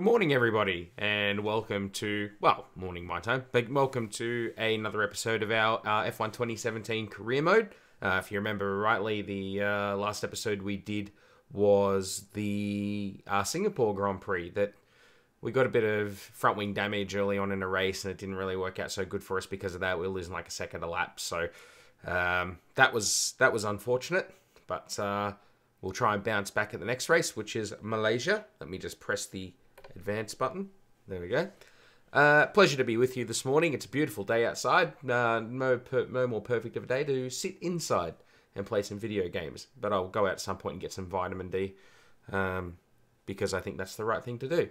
morning, everybody, and welcome to, well, morning my time, but welcome to another episode of our F1 2017 career mode. If you remember rightly, the last episode we did was the Singapore Grand Prix that we got a bit of front wing damage early on in the race, and it didn't really work out so good for us because of that. We were losing like a second a lap, so that was unfortunate, but we'll try and bounce back at the next race, which is Malaysia. Let me just press the advance button. There we go. Pleasure to be with you this morning. It's a beautiful day outside. No more perfect of a day to sit inside and play some video games. But I'll go out at some point and get some vitamin D because I think that's the right thing to do.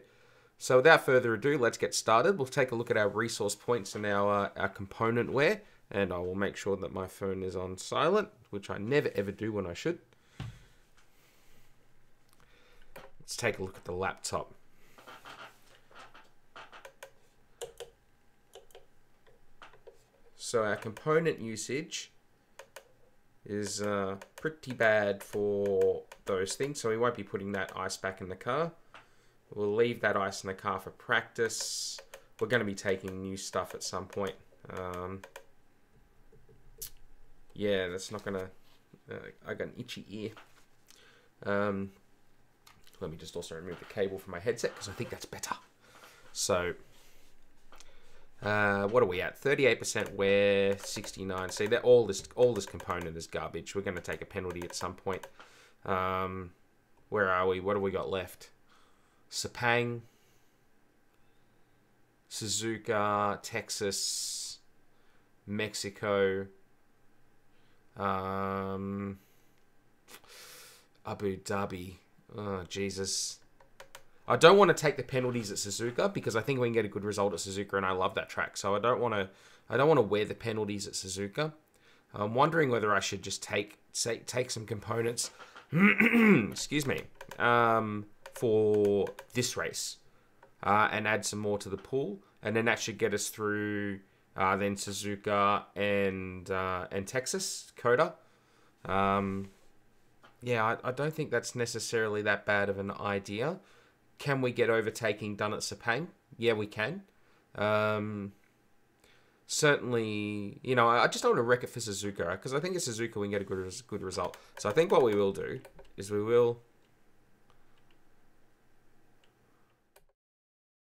So without further ado, let's get started. We'll take a look at our resource points and our component wear. And I will make sure that my phone is on silent, which I never ever do when I should. Let's take a look at the laptop. So our component usage is pretty bad for those things. So we won't be putting that ice back in the car. We'll leave that ice in the car for practice. We're going to be taking new stuff at some point. Yeah, that's not going to... I got an itchy ear. Let me just also remove the cable from my headset because I think that's better. So, what are we at? 38% wear, 69. See, that all this component is garbage. We're going to take a penalty at some point. Where are we? What have we got left? Sepang, Suzuka, Texas, Mexico, Abu Dhabi. Oh, Jesus. I don't want to take the penalties at Suzuka because I think we can get a good result at Suzuka, and I love that track. So I don't want to wear the penalties at Suzuka. I'm wondering whether I should just take some components excuse me, for this race and add some more to the pool, and then that should get us through then Suzuka and Texas, Coda. Yeah, I don't think that's necessarily that bad of an idea. Can we get overtaking done at Sepang? Yeah, we can. Certainly, you know, I just don't want to wreck it for Suzuka, because I think at Suzuka we can get a good result. So I think what we will do is we will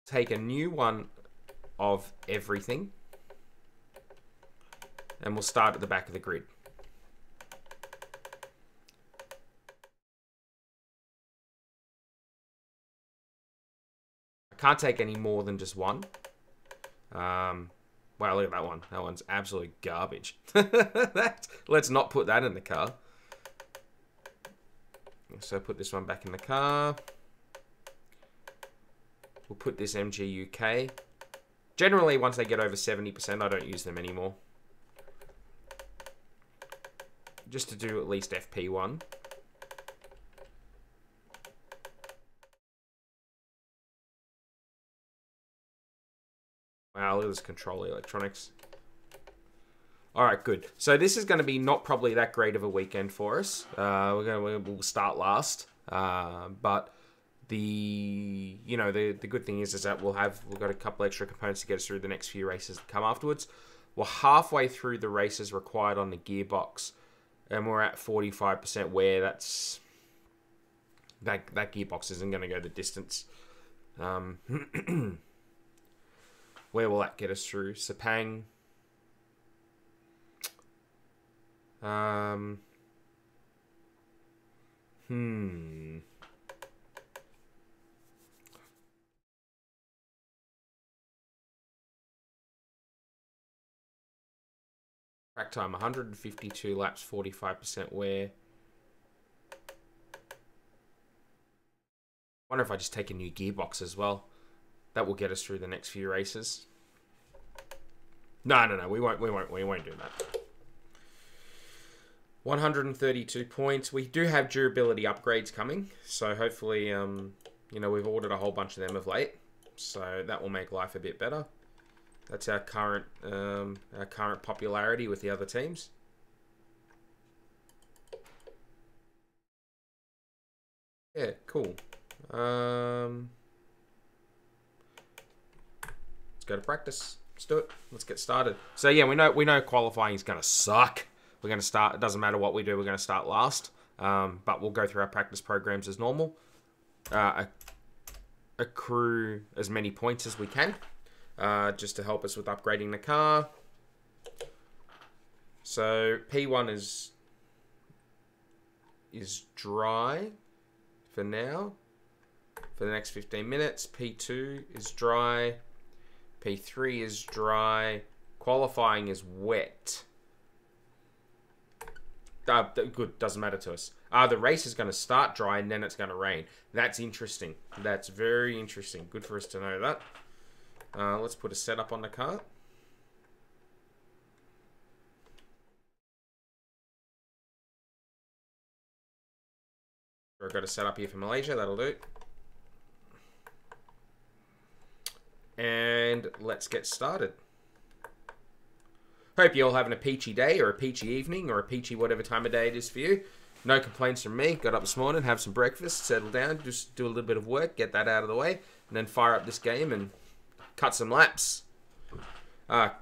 take a new one of everything, and we'll start at the back of the grid. Can't take any more than just one. Wow, look at that one. That one's absolute garbage. Let's not put that in the car. So put this one back in the car. We'll put this MG UK. Generally, once they get over 70%, I don't use them anymore. Just to do at least FP1. Wow, look at this control electronics. Alright, good. So this is going to be not probably that great of a weekend for us. We'll start last. But the good thing is that we've got a couple extra components to get us through the next few races that come afterwards. We're halfway through the races required on the gearbox, and we're at 45% wear. That gearbox isn't going to go the distance. Where will that get us through? Sepang. Track time, 152 laps, 45% wear. Wonder if I just take a new gearbox as well. That will get us through the next few races. No, we won't do that. 132 points. We do have durability upgrades coming, so hopefully, we've ordered a whole bunch of them of late, so that will make life a bit better. That's our current popularity with the other teams. Yeah, cool. let's go to practice. Let's do it. Let's get started. So yeah, we know qualifying is going to suck. We're going to start. It doesn't matter what we do. We're going to start last. But we'll go through our practice programs as normal. Accrue as many points as we can, just to help us with upgrading the car. So P1 is dry for now. For the next 15 minutes. P2 is dry. P3 is dry. Qualifying is wet. Good, doesn't matter to us. The race is going to start dry and then it's going to rain. That's interesting. That's very interesting. Good for us to know that. Let's put a setup on the car. I've got a setup here for Malaysia. That'll do. And let's get started. Hope you're all having a peachy day or a peachy evening or a peachy whatever time of day it is for you. No complaints from me. Got up this morning, have some breakfast, settle down, just do a little bit of work, get that out of the way, and then fire up this game and cut some laps. Not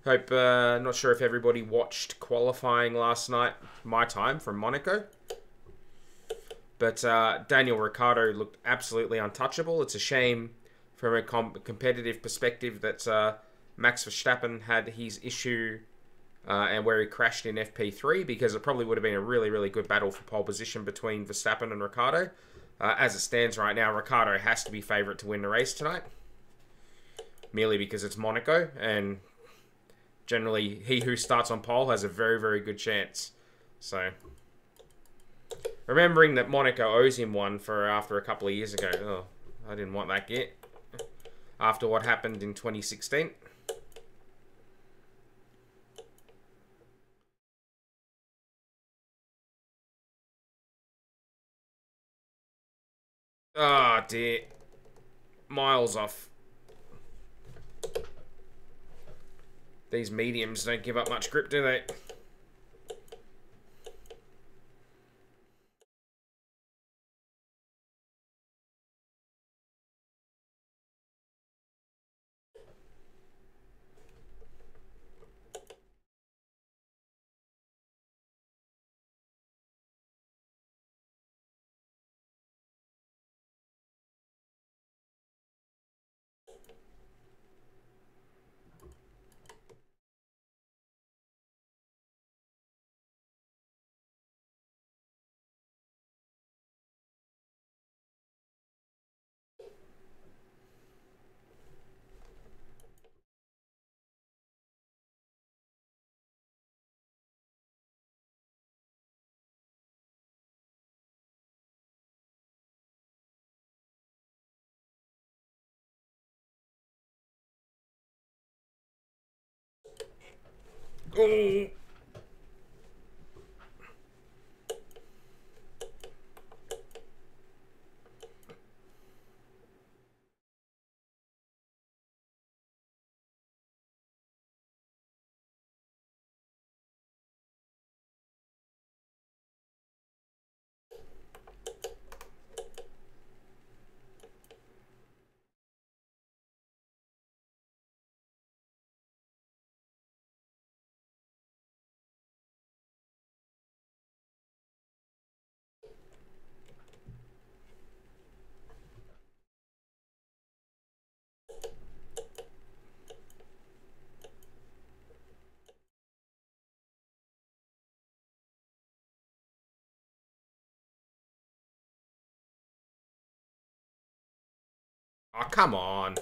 sure if everybody watched qualifying last night, my time, from Monaco. But Daniel Ricciardo looked absolutely untouchable. It's a shame from a competitive perspective that Max Verstappen had his issue and where he crashed in FP3, because it probably would have been a really, really good battle for pole position between Verstappen and Ricciardo. As it stands right now, Ricciardo has to be favourite to win the race tonight, merely because it's Monaco, and generally he who starts on pole has a very, very good chance. So, remembering that Monaco owes him one for after a couple of years ago. Oh, I didn't want that get. After what happened in 2016. Ah, oh, dear. Miles off. These mediums don't give up much grip, do they? Oh. Oh, come on.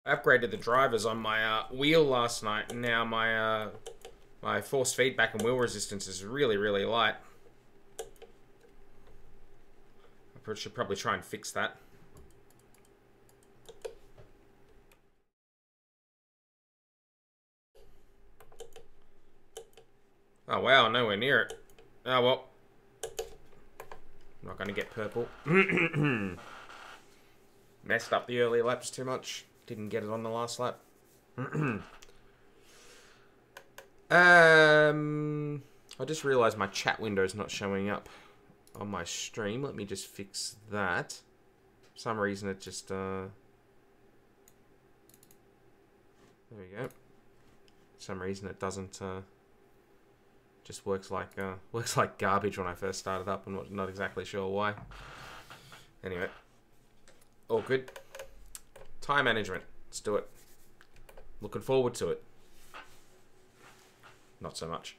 I upgraded the drivers on my wheel last night, and now my force feedback and wheel resistance is really, really light. I should probably try and fix that. Oh wow, nowhere near it. Oh well. I'm not going to get purple. Messed up the early laps too much. Didn't get it on the last lap. I just realised my chat window's not showing up on my stream. Let me just fix that. For some reason it just there we go. For some reason it doesn't just works like garbage when I first started up. I'm not exactly sure why. Anyway, all good. Time management. Let's do it. Looking forward to it. Not so much.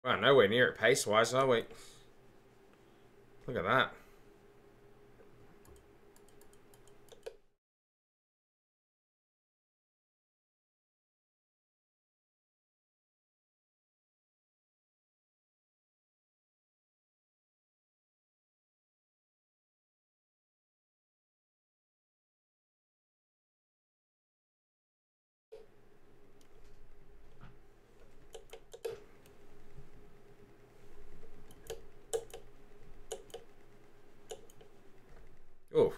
Well, nowhere near it pace-wise, are we? Look at that. Oh.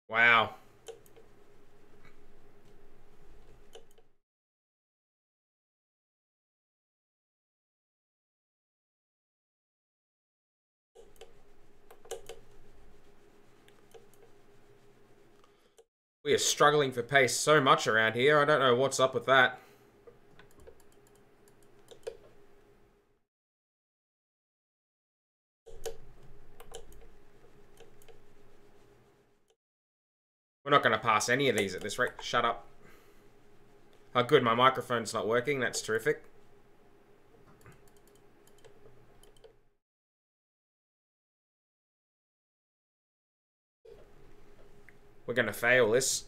Wow. We are struggling for pace so much around here. I don't know what's up with that. We're not going to pass any of these at this rate. Shut up. Oh, good. My microphone's not working. That's terrific. We're going to fail this.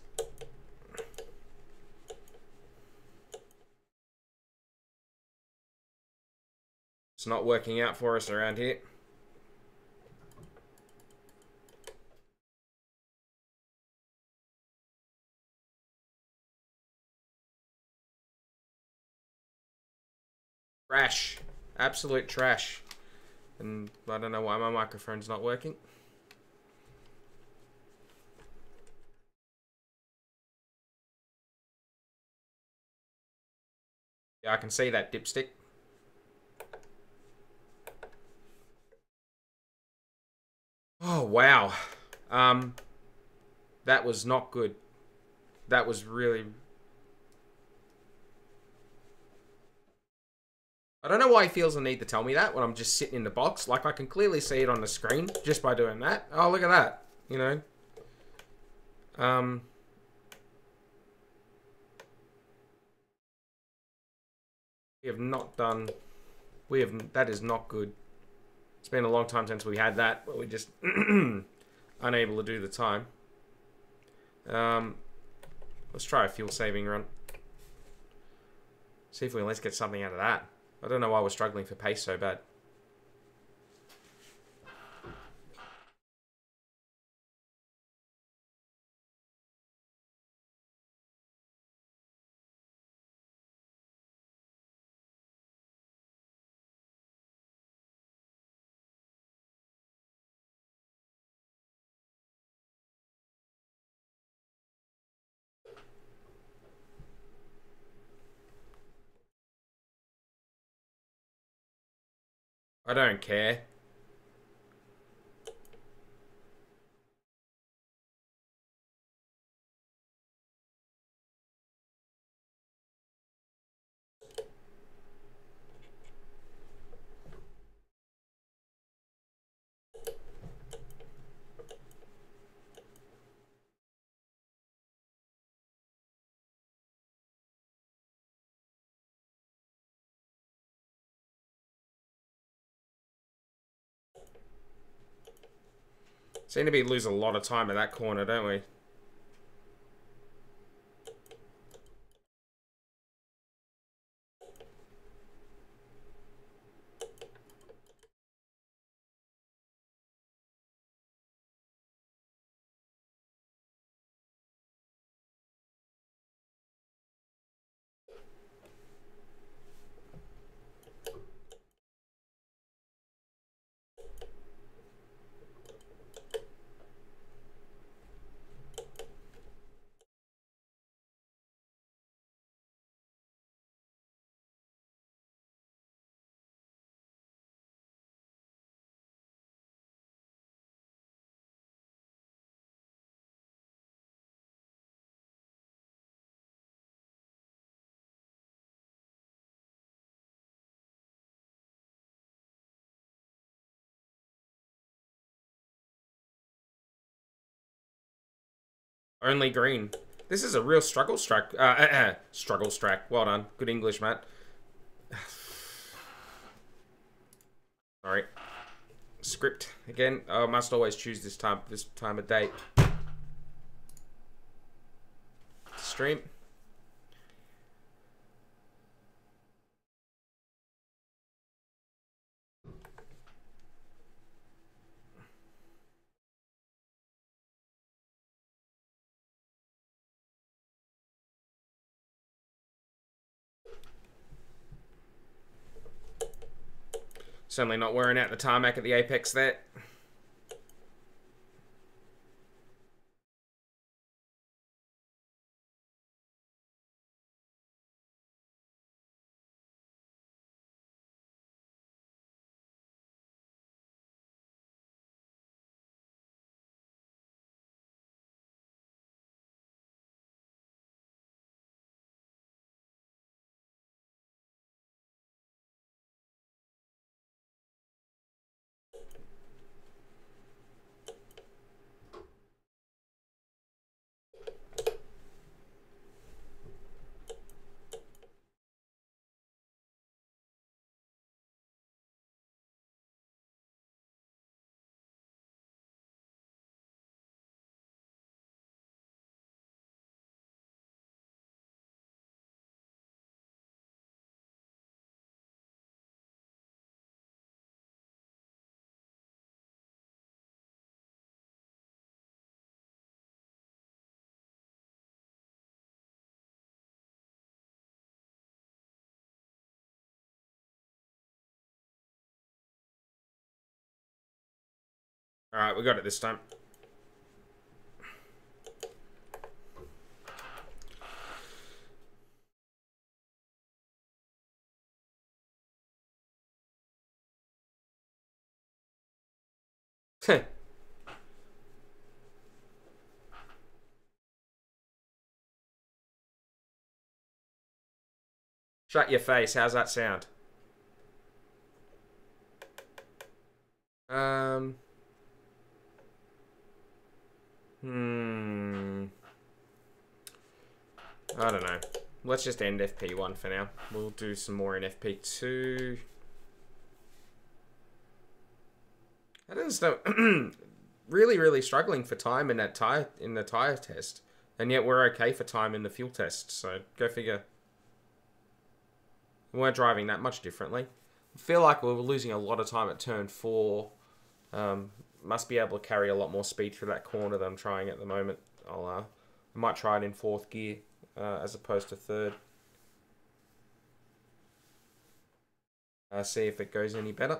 It's not working out for us around here. Trash. Absolute trash. And I don't know why my microphone's not working. Yeah, I can see that, dipstick. Oh, wow. That was not good. That was really... I don't know why he feels the need to tell me that when I'm just sitting in the box. Like, I can clearly see it on the screen just by doing that. Oh, look at that. You know? We have not done... That is not good. It's been a long time since we had that, but we're just unable to do the time. Let's try a fuel saving run. See if we can at least get something out of that. I don't know why we're struggling for pace so bad. I don't care. Seem to be losing a lot of time at that corner, don't we? Only green. This is a real struggle strike. Struggle strike. Well done. Good English, Matt. Sorry. Script again. I must always choose this time of day. Stream. Certainly not wearing out the tarmac at the apex there. Alright, we got it this time. Shut your face. How's that sound? Um. I don't know. Let's just end FP1 for now. We'll do some more in FP2. I don't know. Really struggling for time in that the tire test, and yet we're okay for time in the fuel test. So go figure. We weren't driving that much differently. I feel like we were losing a lot of time at turn 4. Must be able to carry a lot more speed through that corner than I'm trying at the moment. I might try it in 4th gear as opposed to 3rd. See if it goes any better.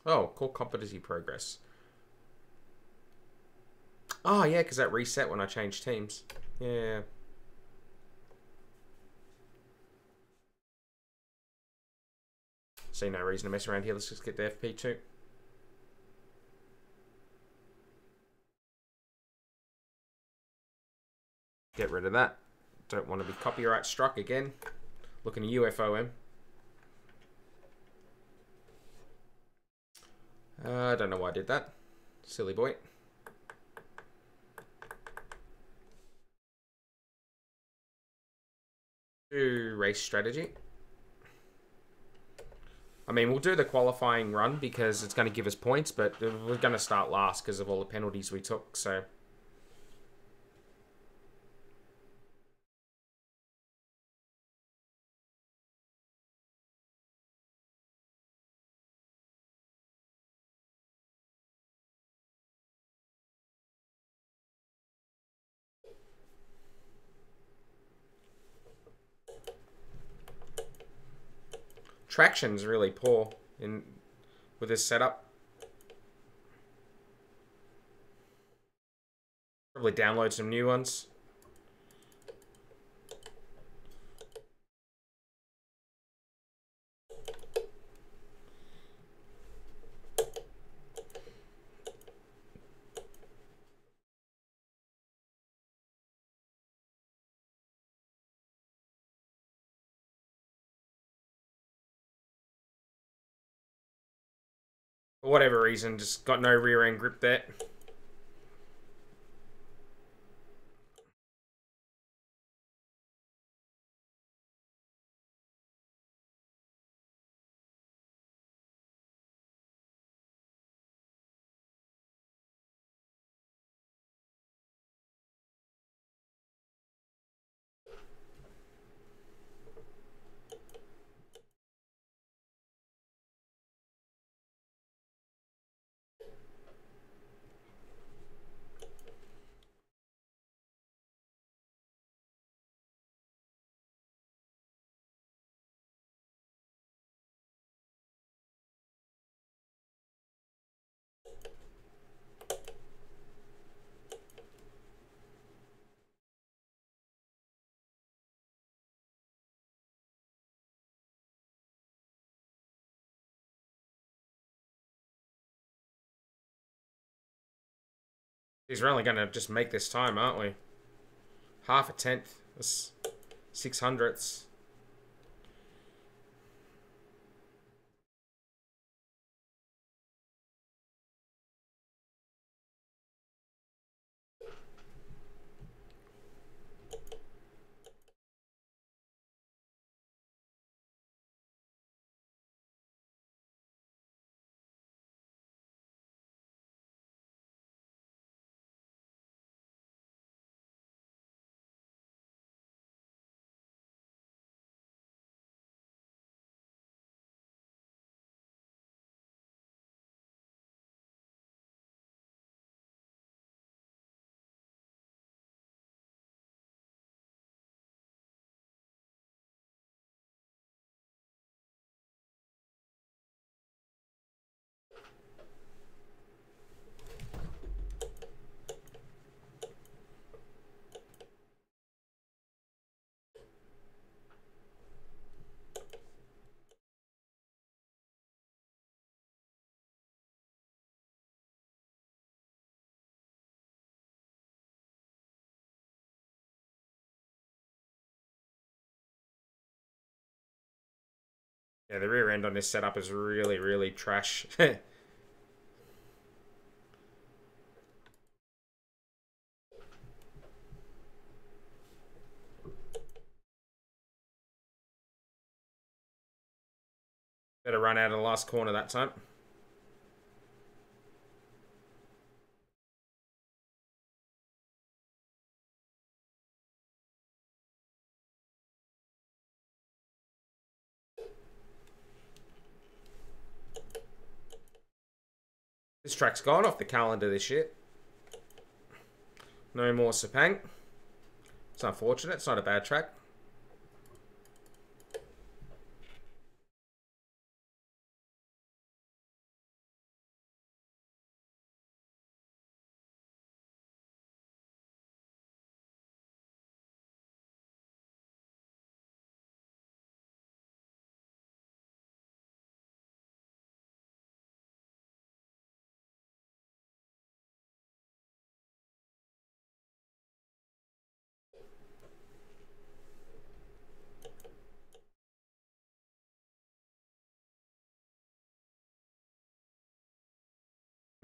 Oh, core competency progress. Oh, yeah, because that reset when I changed teams. Yeah. See no reason to mess around here. Let's just get the FP2. Get rid of that. Don't want to be copyright struck again. Looking at UFOM. I don't know why I did that. Silly boy. Do race strategy. I mean, we'll do the qualifying run because it's going to give us points, but we're going to start last because of all the penalties we took, so... Traction's really poor with this setup. Probably download some new ones. For whatever reason, just got no rear end grip there. We're only going to just make this time, aren't we? Half a tenth. That's 600ths. Yeah, the rear end on this setup is really, really trash. Better run out of the last corner that time. This track's gone off the calendar this year. No more Sepang. It's unfortunate. It's not a bad track.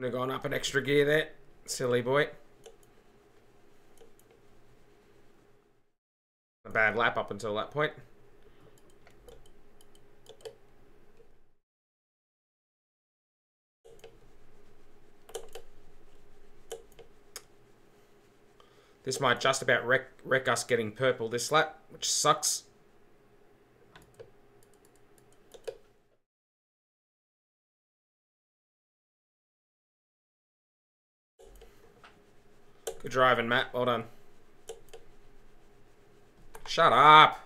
I've gone up an extra gear there. Silly boy. A bad lap up until that point. This might just about wreck us getting purple this lap, which sucks. Good driving, Matt. Well done. Shut up.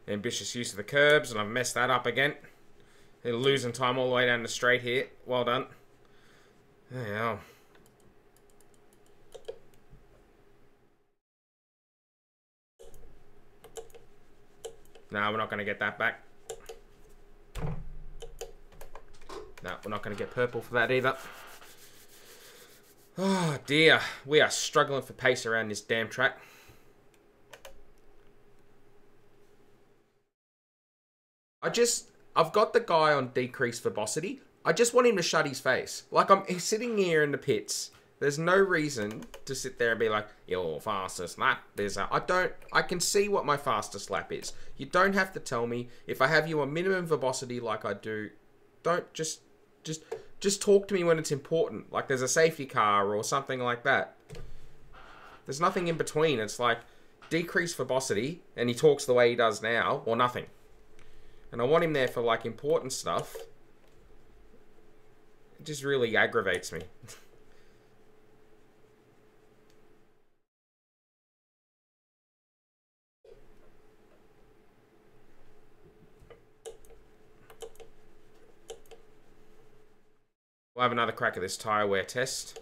Ambitious use of the curbs, and I've messed that up again. They're losing time all the way down the straight here. Well done. There you go. No, we're not going to get that back. No, we're not going to get purple for that either. Oh, dear. We are struggling for pace around this damn track. I've got the guy on decreased verbosity. I just want him to shut his face. Like, he's sitting here in the pits. There's no reason to sit there and be like, your fastest lap. I can see what my fastest lap is. You don't have to tell me. If I have you on minimum verbosity like I do, don't just talk to me when it's important. Like there's a safety car or something like that. There's nothing in between. It's like decreased verbosity and he talks the way he does now or nothing. And I want him there for like important stuff. It just really aggravates me. We'll have another crack at this tyre wear test.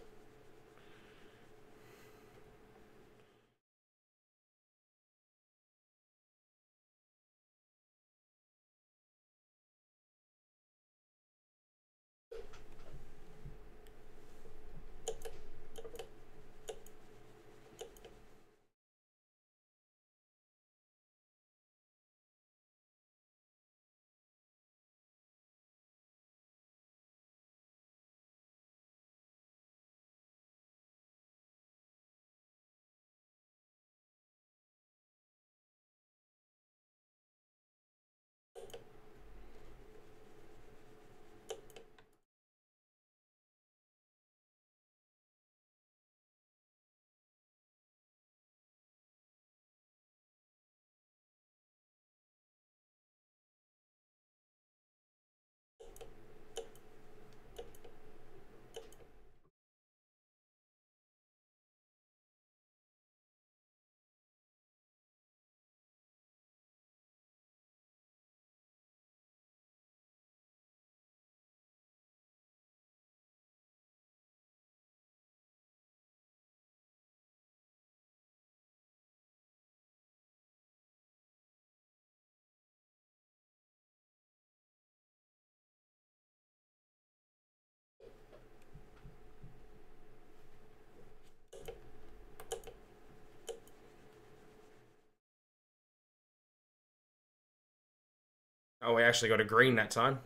Oh, we actually got a green that time.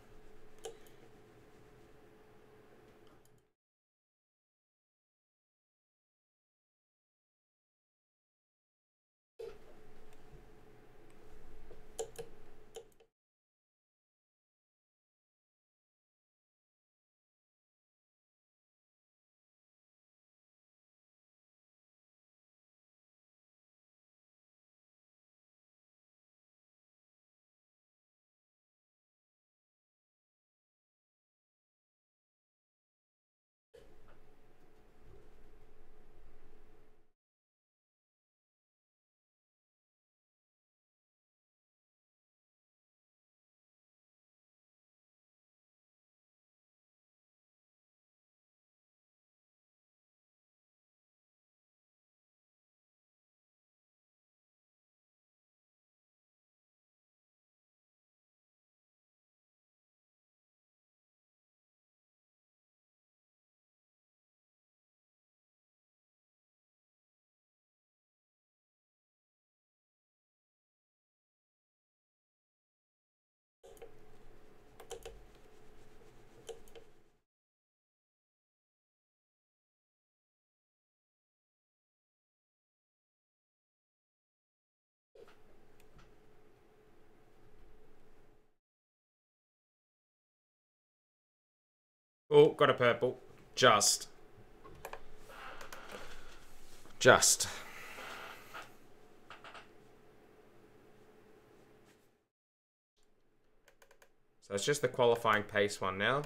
Oh, got a purple. Just. So it's just the qualifying pace one now.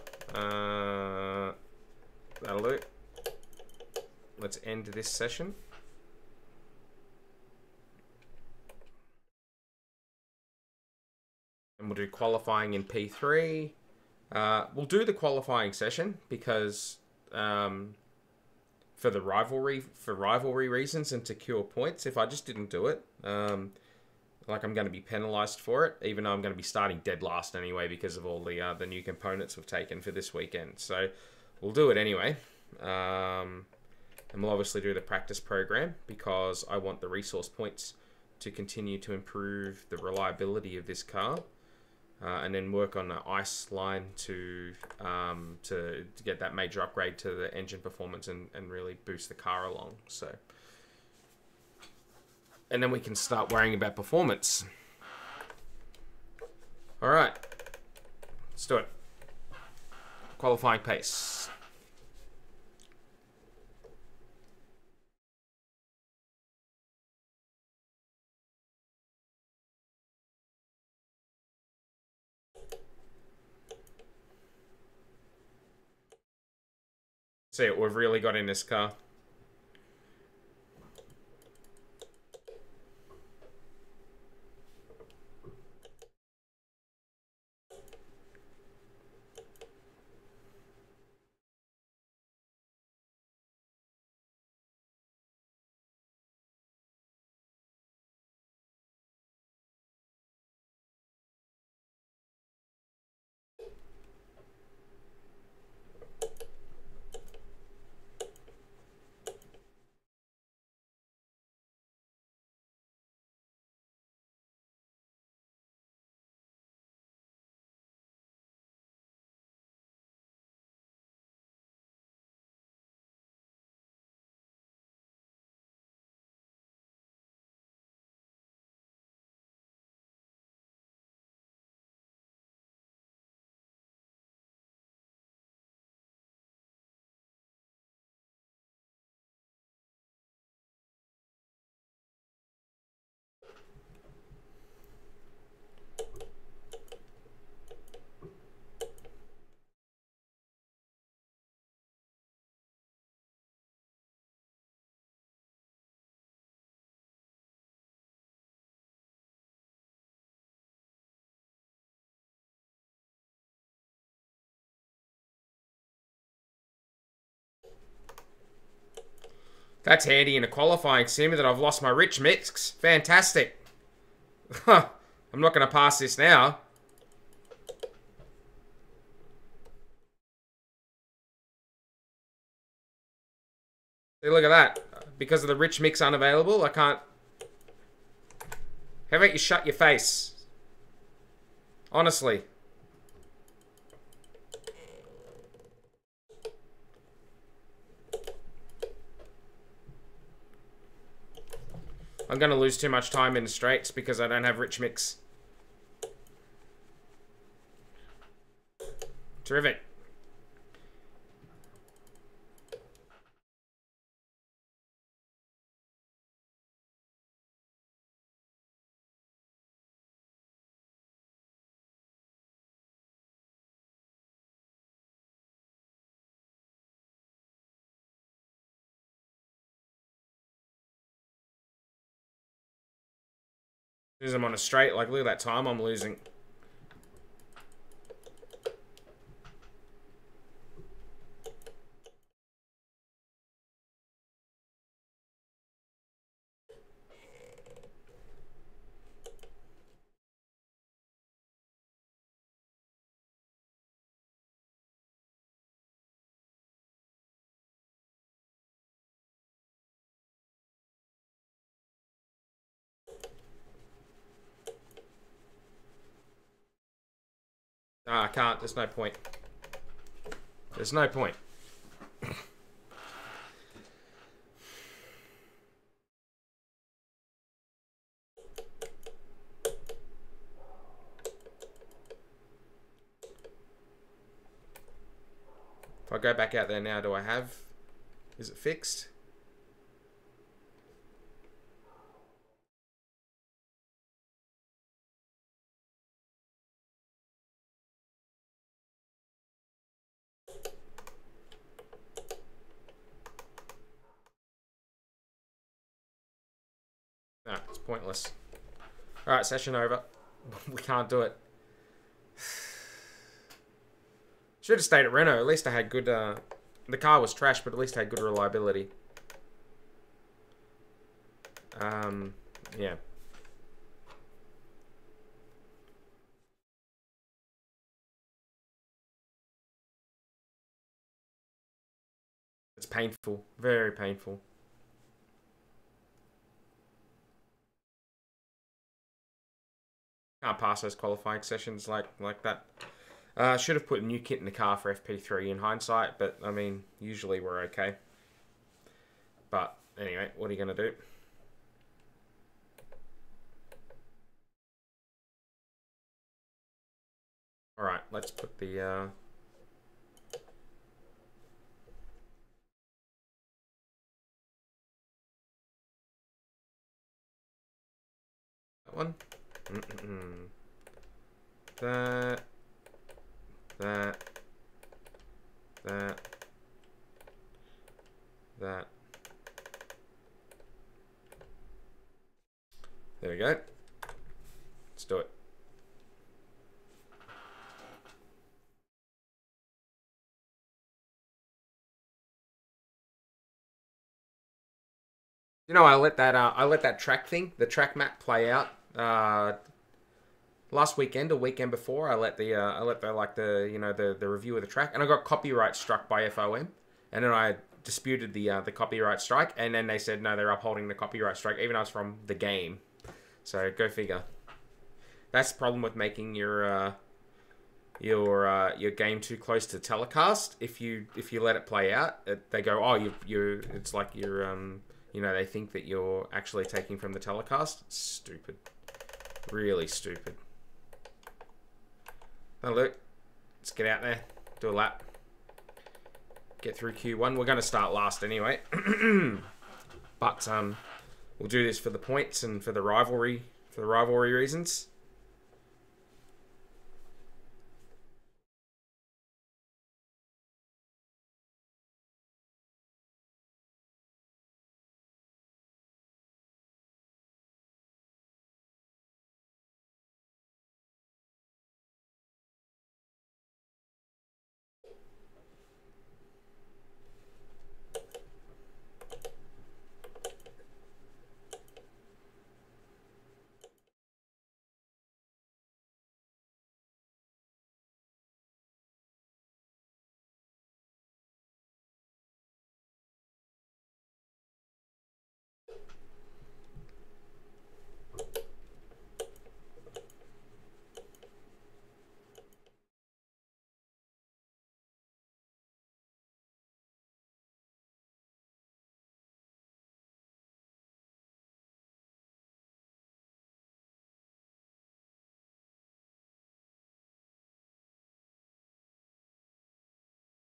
That'll do. Let's end this session. And we'll do qualifying in P3. We'll do the qualifying session because for rivalry reasons and to cure points. If I just didn't do it, like I'm going to be penalised for it, even though I'm going to be starting dead last anyway because of all the new components we've taken for this weekend. So we'll do it anyway. And we'll obviously do the practice program because I want the resource points to continue to improve the reliability of this car. And then work on the ice line to get that major upgrade to the engine performance and really boost the car along. So, and then we can start worrying about performance. All right, let's do it. Qualifying pace. See what we've really got in this car. That's handy in a qualifying sim that I've lost my rich mix. Fantastic. I'm not going to pass this now. See, look at that. Because of the rich mix unavailable, I can't... How about you shut your face? Honestly. I'm going to lose too much time in the straights because I don't have rich mix. Terrific. As I'm on a straight, like, look at that time I'm losing. Ah, I can't. There's no point. There's no point. If I go back out there now, do I have... Is it fixed? No, it's pointless. Alright, session over. We can't do it. Should have stayed at Renault. At least I had good... the car was trash, but at least I had good reliability. Yeah. It's painful. Very painful. Can't pass those qualifying sessions like that. Should have put a new kit in the car for FP3 in hindsight, but, I mean, usually we're okay. But, anyway, what are you going to do? Alright, let's put the... that one? That. There we go. Let's do it. You know, I let that track thing, the track map, play out. Last weekend or weekend before, I let the review of the track, and I got copyright struck by FOM, and then I disputed the copyright strike, and then they said no, they're upholding the copyright strike, even though it's from the game. So go figure. That's the problem with making your game too close to telecast. If you let it play out, they go, oh, you it's like you're they think that you're actually taking from the telecast. It's stupid, really stupid. Oh look, let's get out there, do a lap, get through Q1. We're going to start last anyway, but we'll do this for the points and for the rivalry reasons.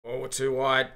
Oh, we're too wide.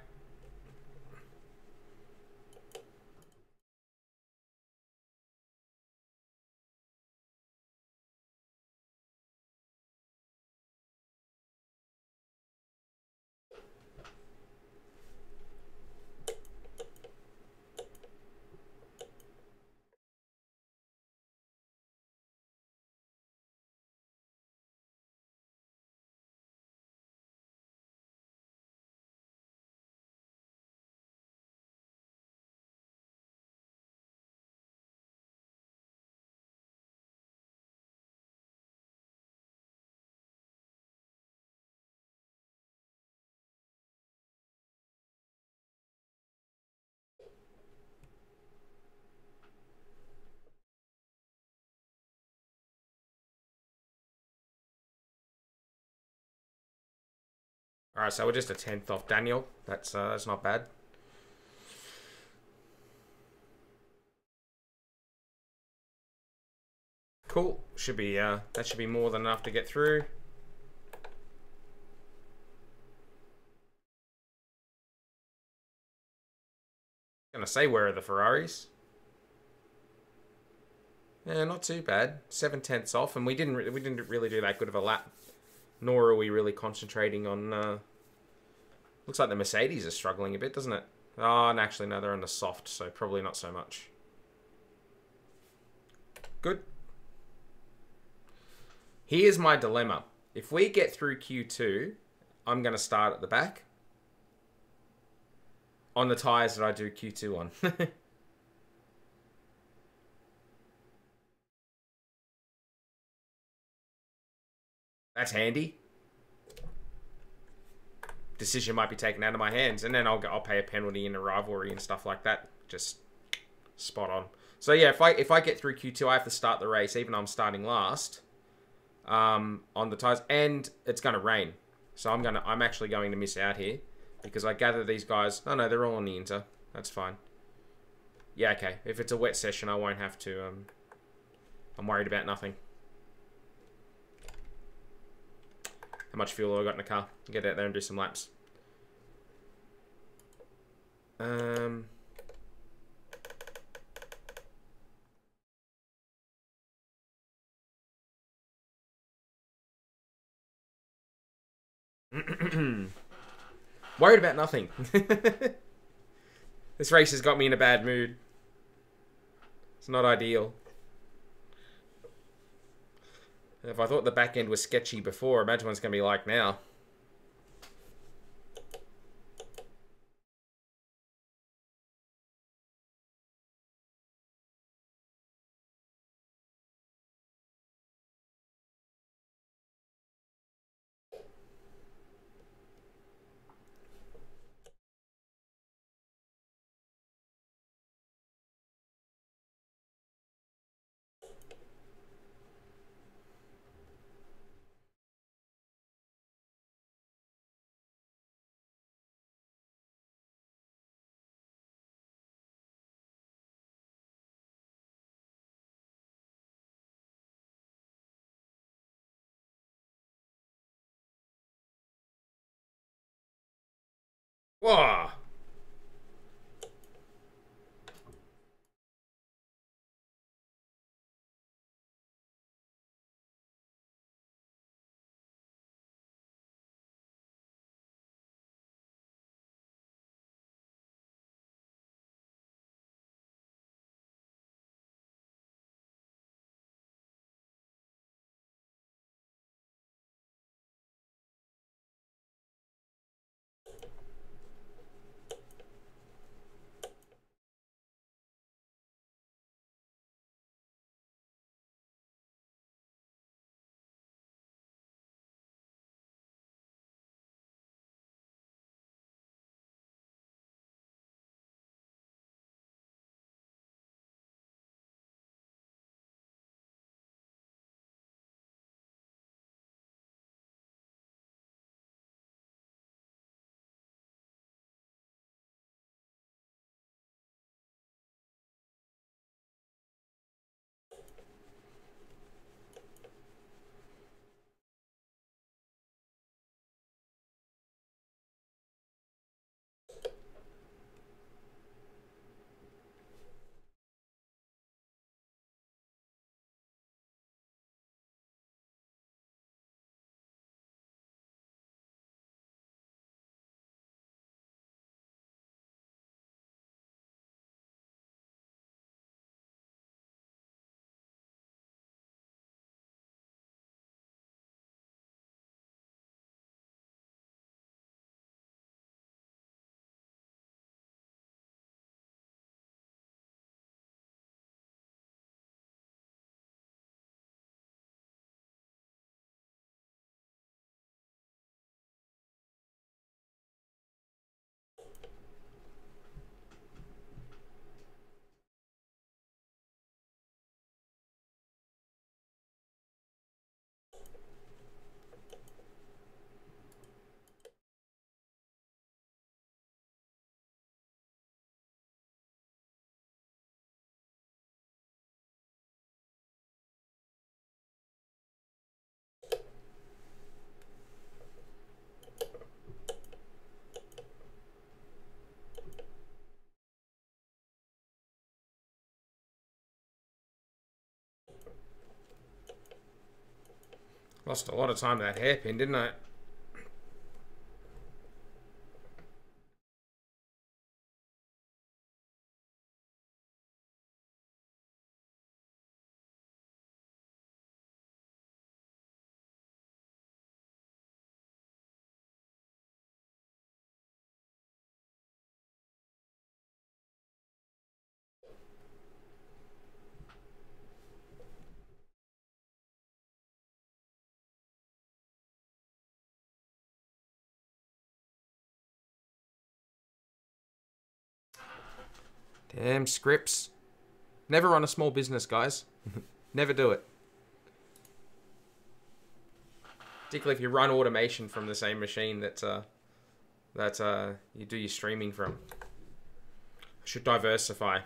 All right, so we're just a tenth off Daniel. That's not bad. Cool. Should be that should be more than enough to get through. Gonna say, where are the Ferraris? Yeah, not too bad. 7/10 off, and we didn't really do that good of a lap. Nor are we really concentrating on. Looks like the Mercedes is struggling a bit, doesn't it? Oh, and actually no, they're on the soft, so probably not so much. Good. Here's my dilemma. If we get through Q2, I'm gonna start at the back on the tyres that I do Q2 on. That's handy. Decision might be taken out of my hands, and then I'll pay a penalty in a rivalry and stuff like that. Just spot on. So yeah, if I get through Q2, I have to start the race, even though I'm starting last, on the tyres, and it's gonna rain, so I'm actually going to miss out here because I gather these guys. Oh no, they're all on the Inter. That's fine. Yeah, okay. If it's a wet session, I won't have to. I'm worried about nothing. How much fuel have I got in the car? Get out there and do some laps. Worried about nothing. This race has got me in a bad mood. It's not ideal. If I thought the back end was sketchy before, imagine what it's going to be like now. Whoa! Lost a lot of time to that hairpin, didn't I? Damn scripts. Never run a small business, guys. Never do it. Particularly if you run automation from the same machine that you do your streaming from. Should diversify.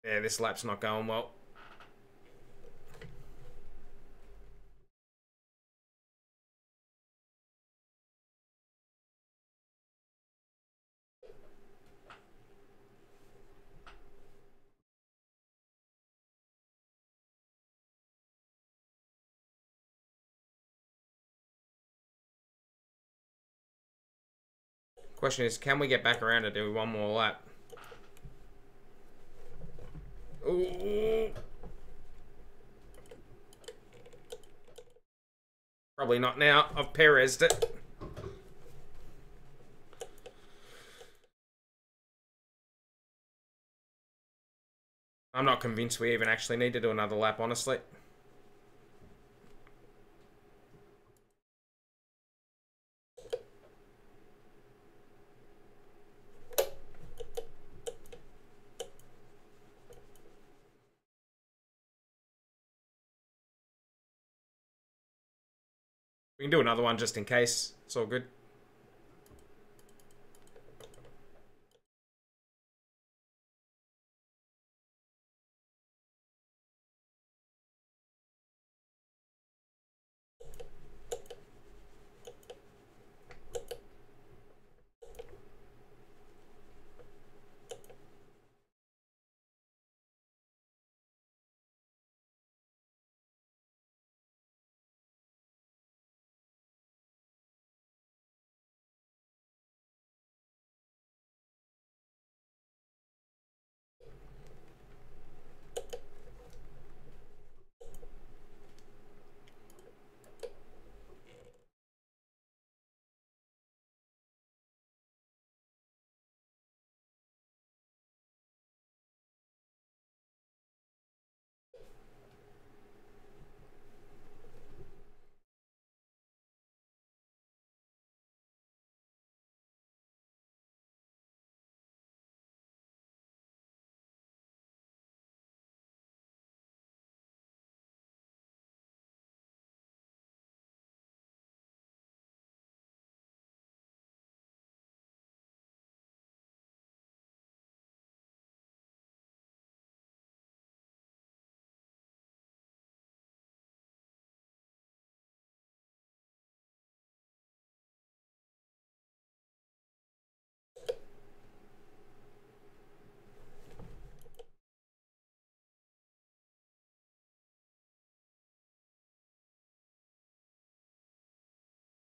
Yeah, this lap's not going well. Question is, can we get back around to do one more lap? Ooh. Probably not now. I've Perez'd it. I'm not convinced we even actually need to do another lap, honestly. We can do another one just in case. It's all good.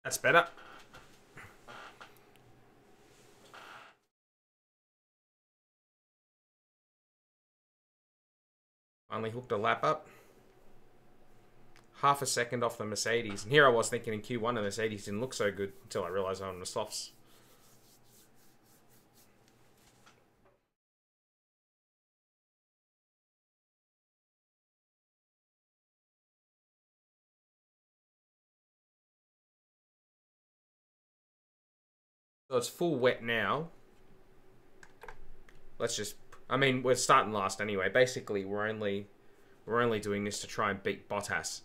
That's better. Finally hooked a lap up. Half a second off the Mercedes. And here I was thinking in Q1 the Mercedes didn't look so good until I realised I'm on the softs. So it's full wet now. Let's just... I mean, we're starting last anyway. Basically, we're only doing this to try and beat Bottas.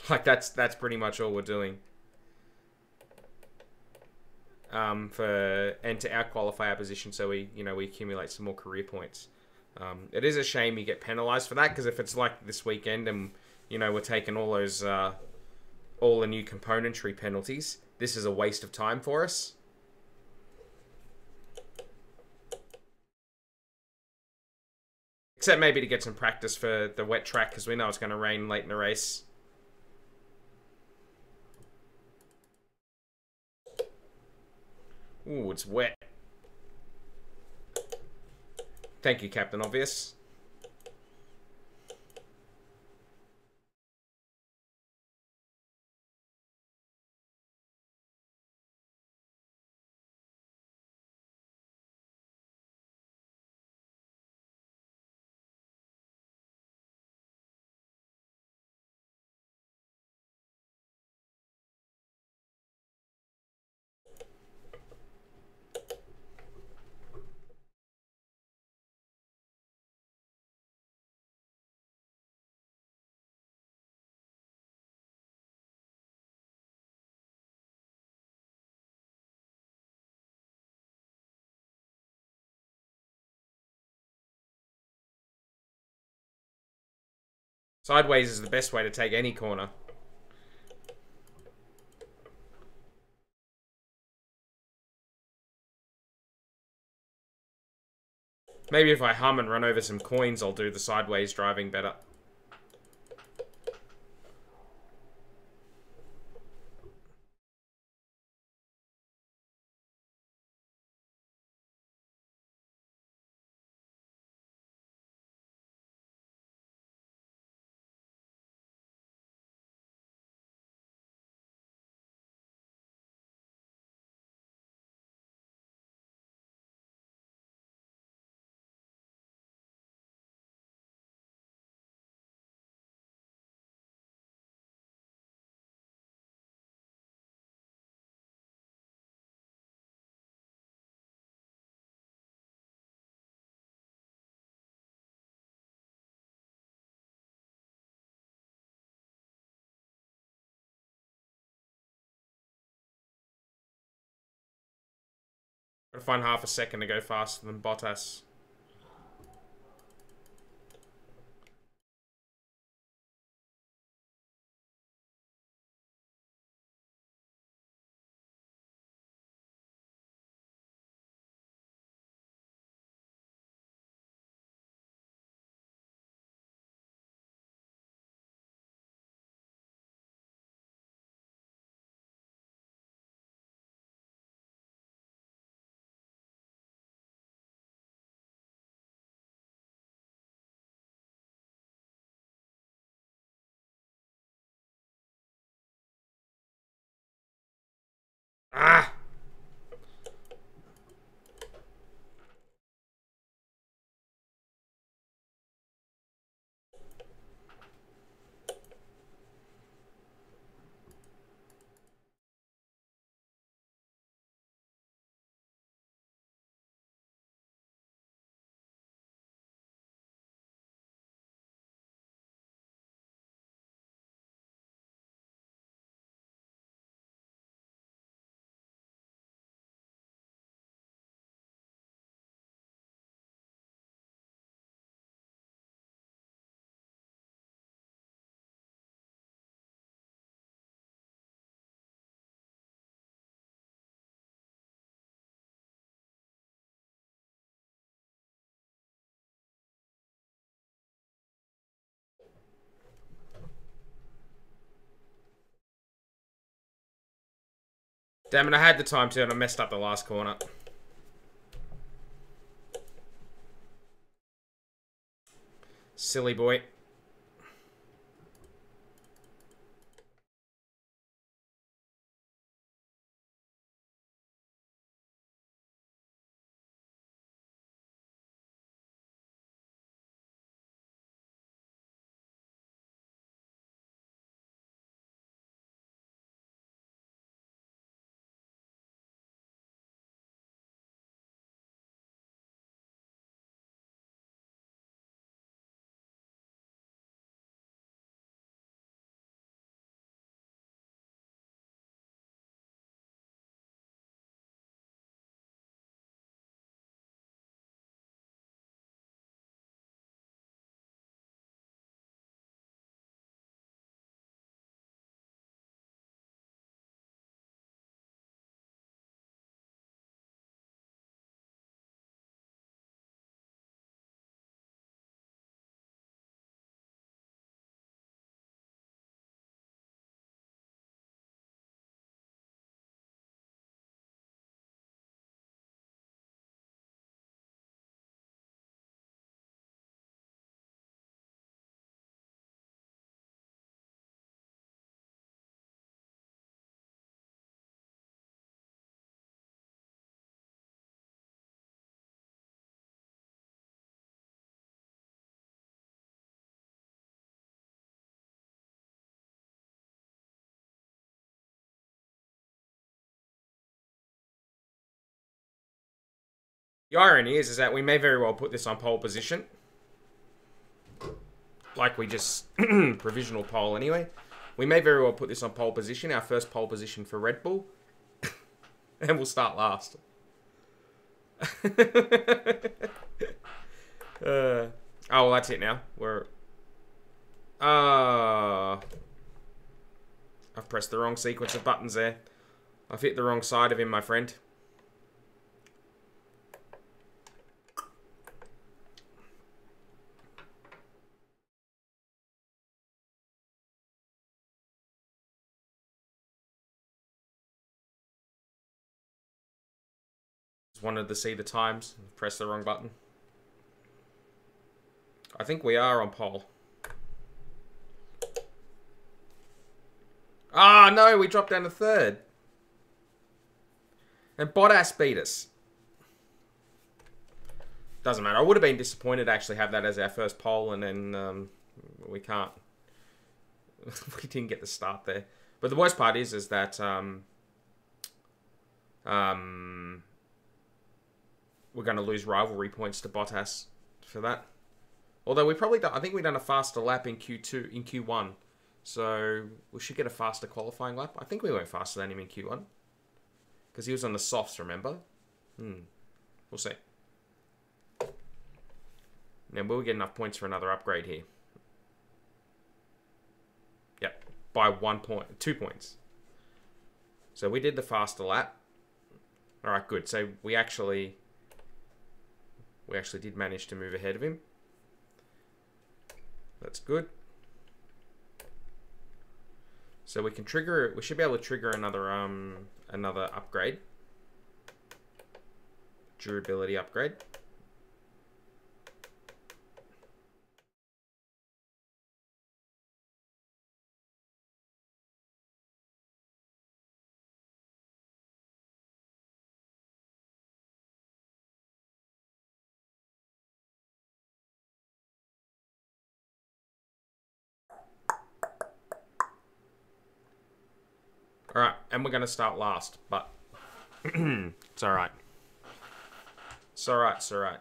Like, that's pretty much all we're doing. And to out-qualify our position so we accumulate some more career points. It is a shame you get penalised for that, because if it's like this weekend and, we're taking all those... all the new componentry penalties, this is a waste of time for us. Except maybe to get some practice for the wet track, because we know it's going to rain late in the race. Ooh, it's wet. Thank you, Captain Obvious. Sideways is the best way to take any corner. Maybe if I hum and run over some coins, I'll do the sideways driving better. Gotta find half a second to go faster than Bottas. Ah! Damn it, I had the time to and I messed up the last corner. Silly boy. The irony is that we may very well put this on pole position. Like we just... provisional pole anyway. We may very well put this on pole position. Our first pole position for Red Bull. And we'll start last. Oh, well, that's it now. We're... I've pressed the wrong sequence of buttons there. I've hit the wrong side of him, my friend. Just wanted to see the times. Pressed the wrong button. I think we are on pole. Ah, no, we dropped down to third. And Bottas beat us. Doesn't matter. I would have been disappointed to actually have that as our first pole, and then we can't. We didn't get the start there. But the worst part is that we're going to lose rivalry points to Bottas for that. Although we probably done, I think we done a faster lap in Q1. So we should get a faster qualifying lap. I think we went faster than him in Q1. Because he was on the softs, remember? We'll see. Now, will we get enough points for another upgrade here? Yep. By 1 point. 2 points. So we did the faster lap. Alright, good. So we actually did manage to move ahead of him. That's good. So we can trigger. We should be able to trigger another upgrade. Durability upgrade. Alright, and we're going to start last, but it's alright. It's alright, it's alright.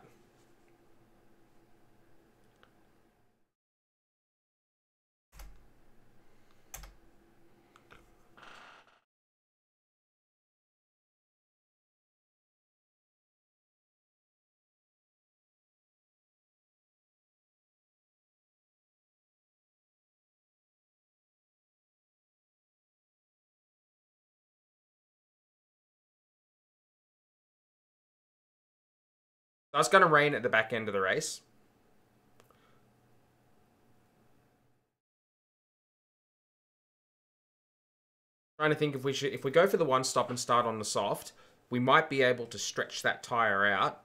So it's going to rain at the back end of the race. Trying to think if we go for the one stop and start on the soft, we might be able to stretch that tire out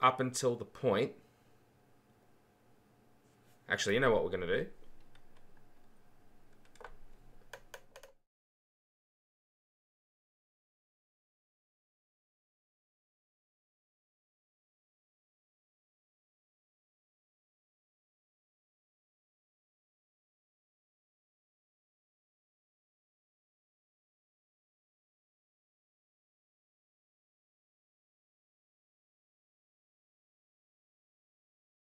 up until the point. Actually, you know what we're going to do?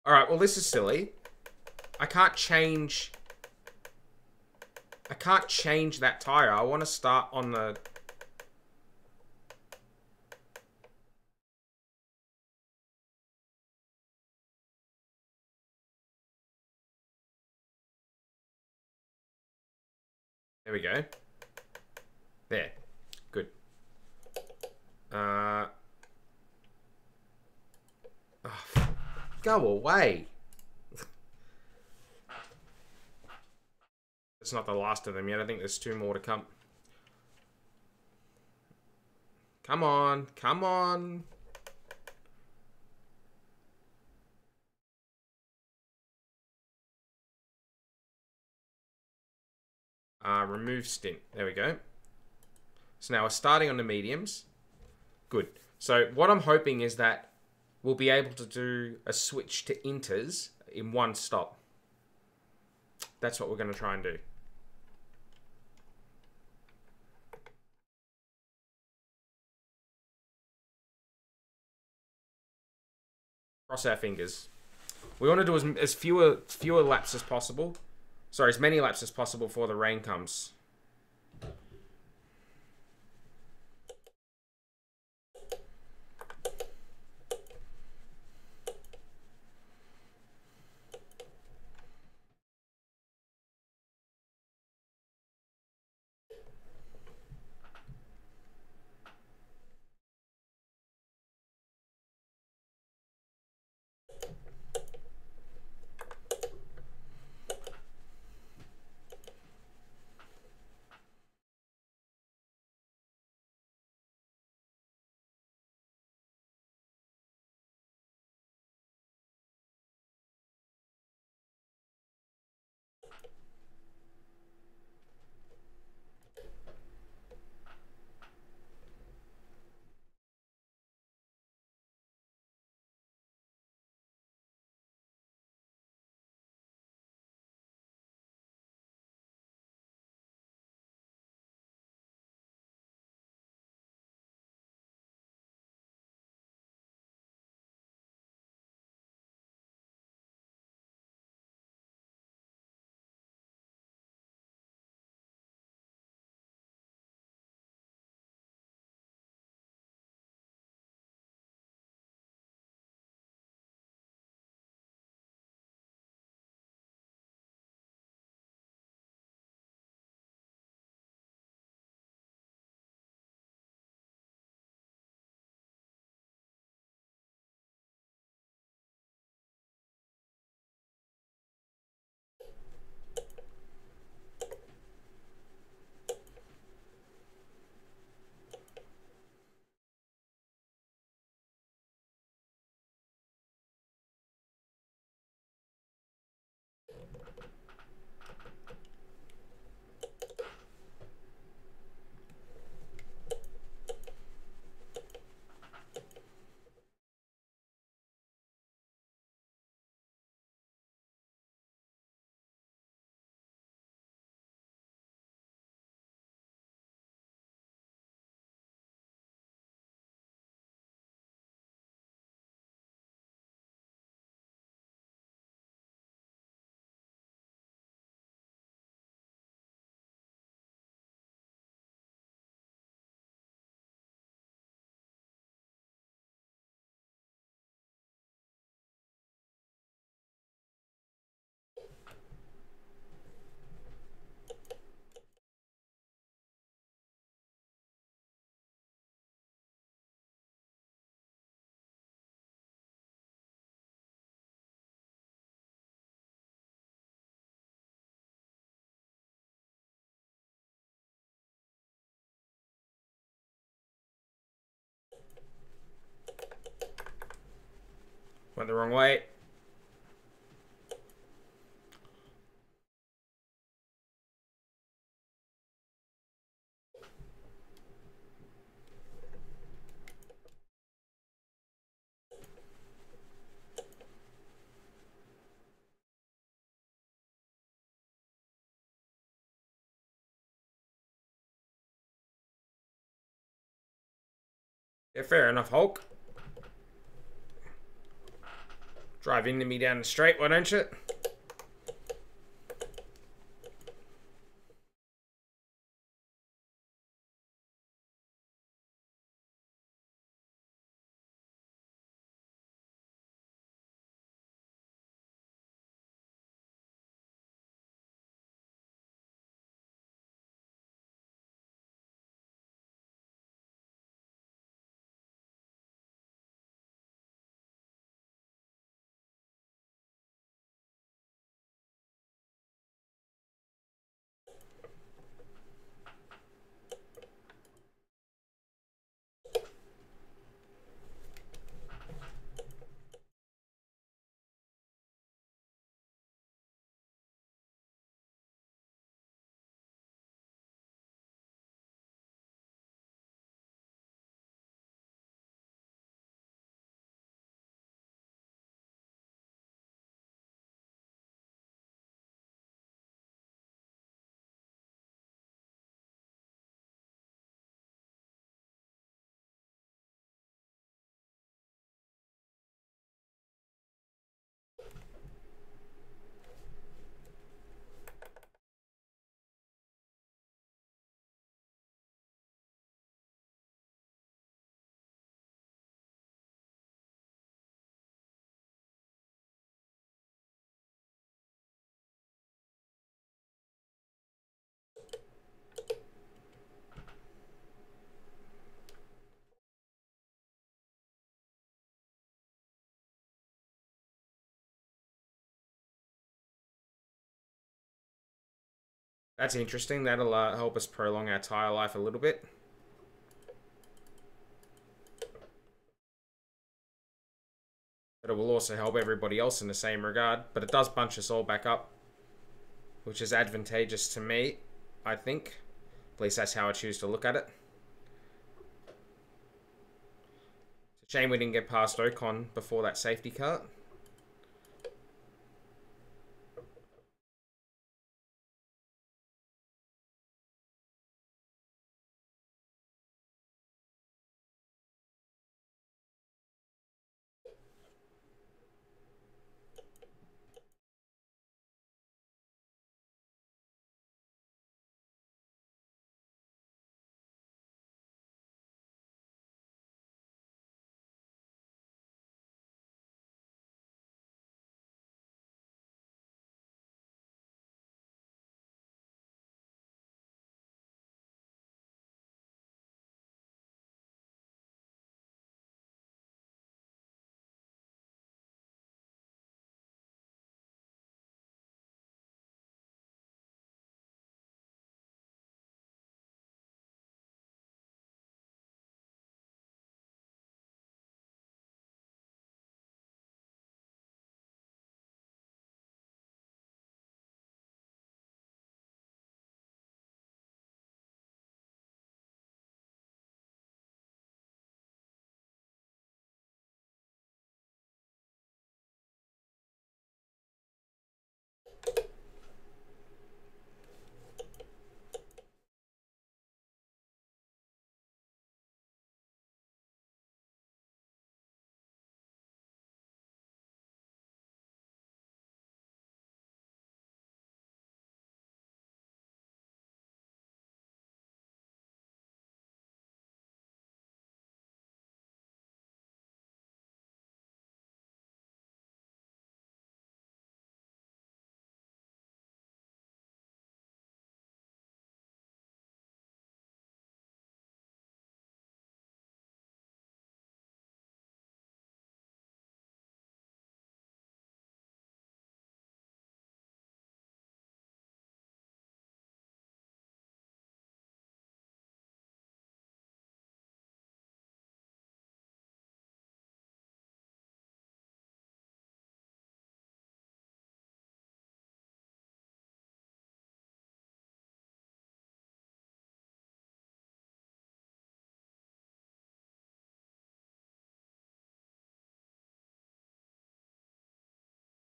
Alright, well this is silly. I can't change that tire. I want to start on the... There we go. There. Good. Oh, go away. It's not the last of them yet. I think there's 2 more to come. Come on. Come on. Remove stint. There we go. So now we're starting on the mediums. Good. So what I'm hoping is that we'll be able to do a switch to inters in one stop. That's what we're going to try and do. Cross our fingers. We want to do as fewer laps as possible. Sorry, as many laps as possible before the rain comes. Went the wrong way. Yeah, fair enough, Hulk. Drive into me down the straight, why don't you? That's interesting. That'll help us prolong our tyre life a little bit. But it will also help everybody else in the same regard. But it does bunch us all back up, which is advantageous to me, I think. At least that's how I choose to look at it. It's a shame we didn't get past Ocon before that safety car.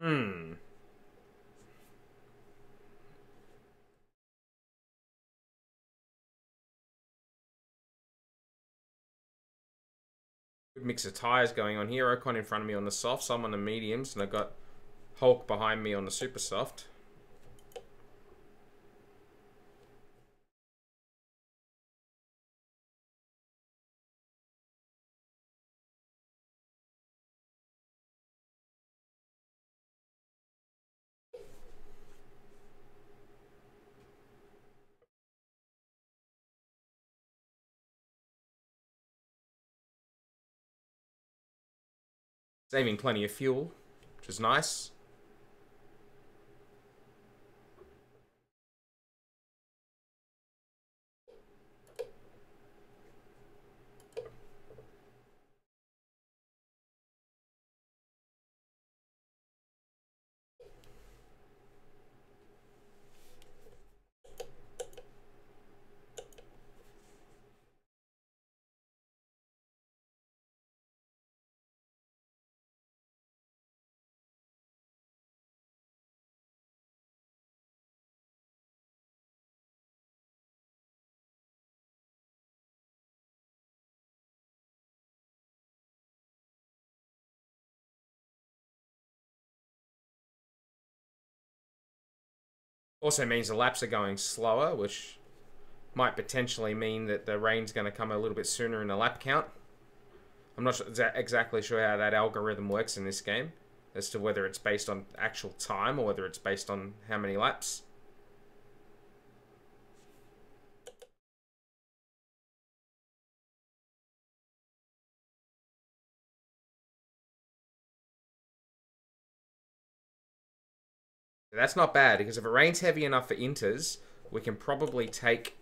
Hmm. Good mix of tyres going on here. Ocon in front of me on the softs. I'm on the mediums, and I've got Hulk behind me on the super soft. Saving plenty of fuel, which is nice. Also means the laps are going slower, which might potentially mean that the rain's going to come a little bit sooner in the lap count. I'm not exactly sure how that algorithm works in this game, as to whether it's based on actual time or whether it's based on how many laps. That's not bad, because if it rains heavy enough for inters, we can probably take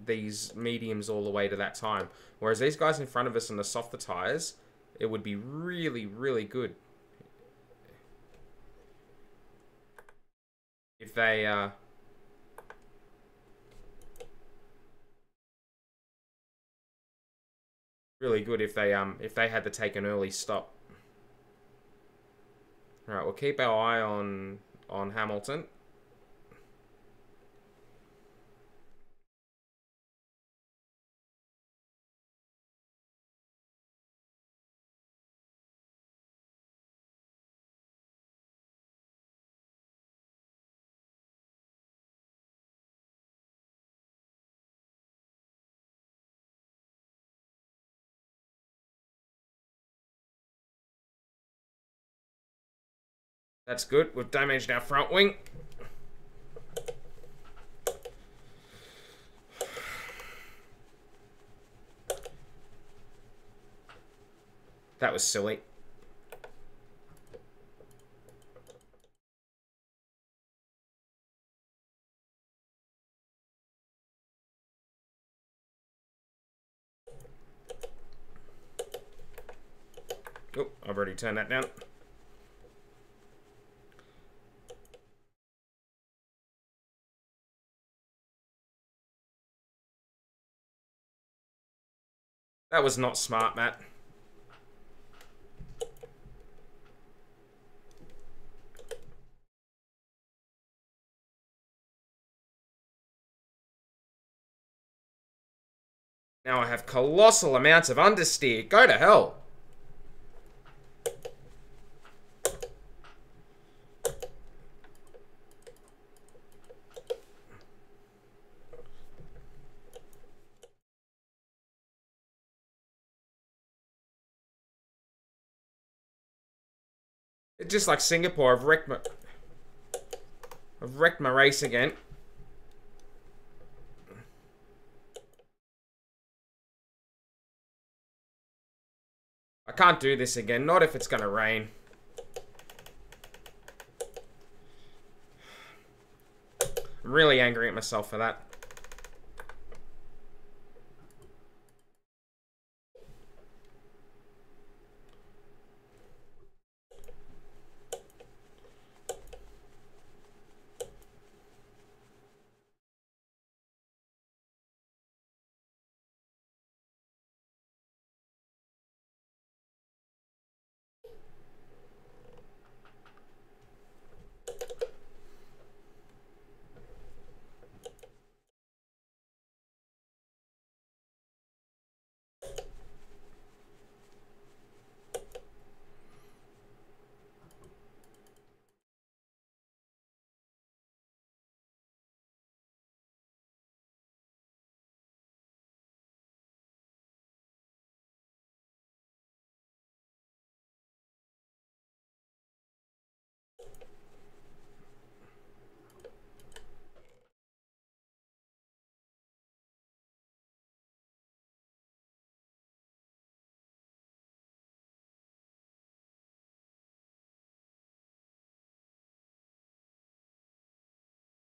these mediums all the way to that time. Whereas these guys in front of us on the softer tires, it would be really, really good if they if they had to take an early stop. All right, we'll keep our eye on Hamilton. That's good. We've damaged our front wing. That was silly. Oh, I've already turned that down. That was not smart, Matt. Now I have colossal amounts of understeer. Go to hell. It's just like Singapore. I've wrecked my race again. I can't do this again. Not if it's gonna rain. I'm really angry at myself for that.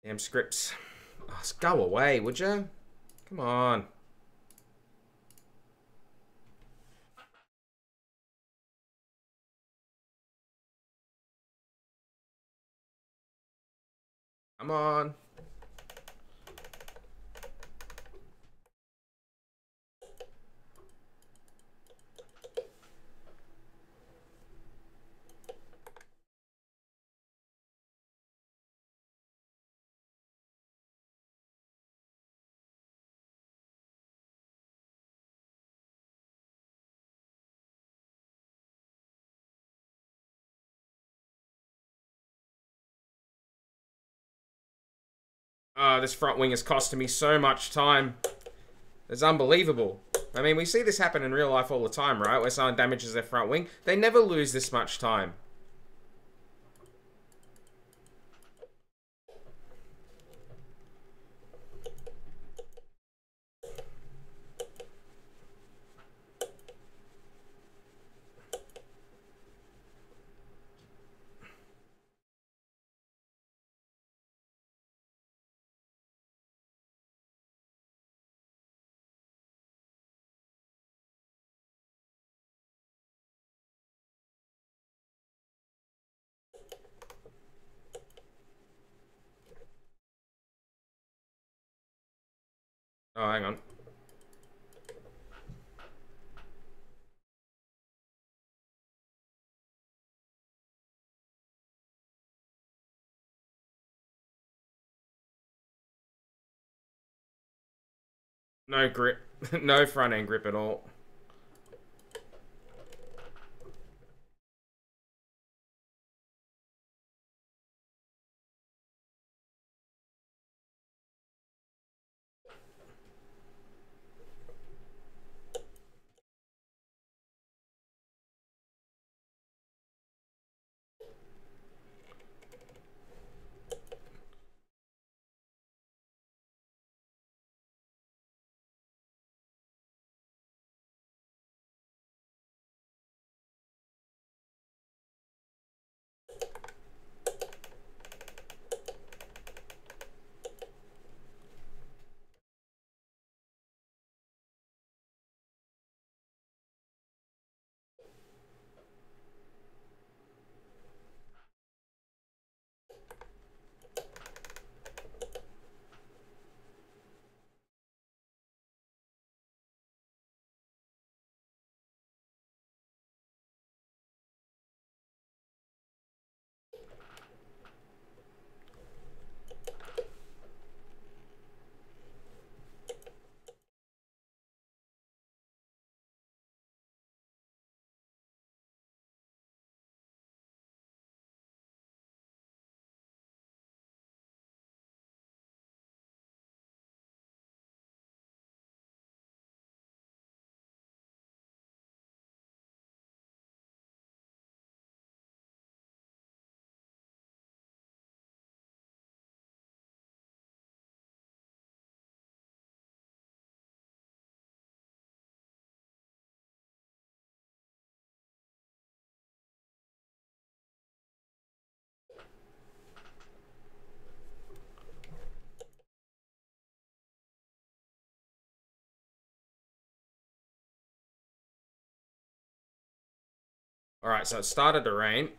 Damn scripts. Oh, go away, would you? Come on. Come on. Oh, this front wing is costing me so much time. It's unbelievable. I mean, we see this happen in real life all the time, right? Where someone damages their front wing. They never lose this much time. Oh, hang on. No grip. No front end grip at all. Alright, so it started to rain.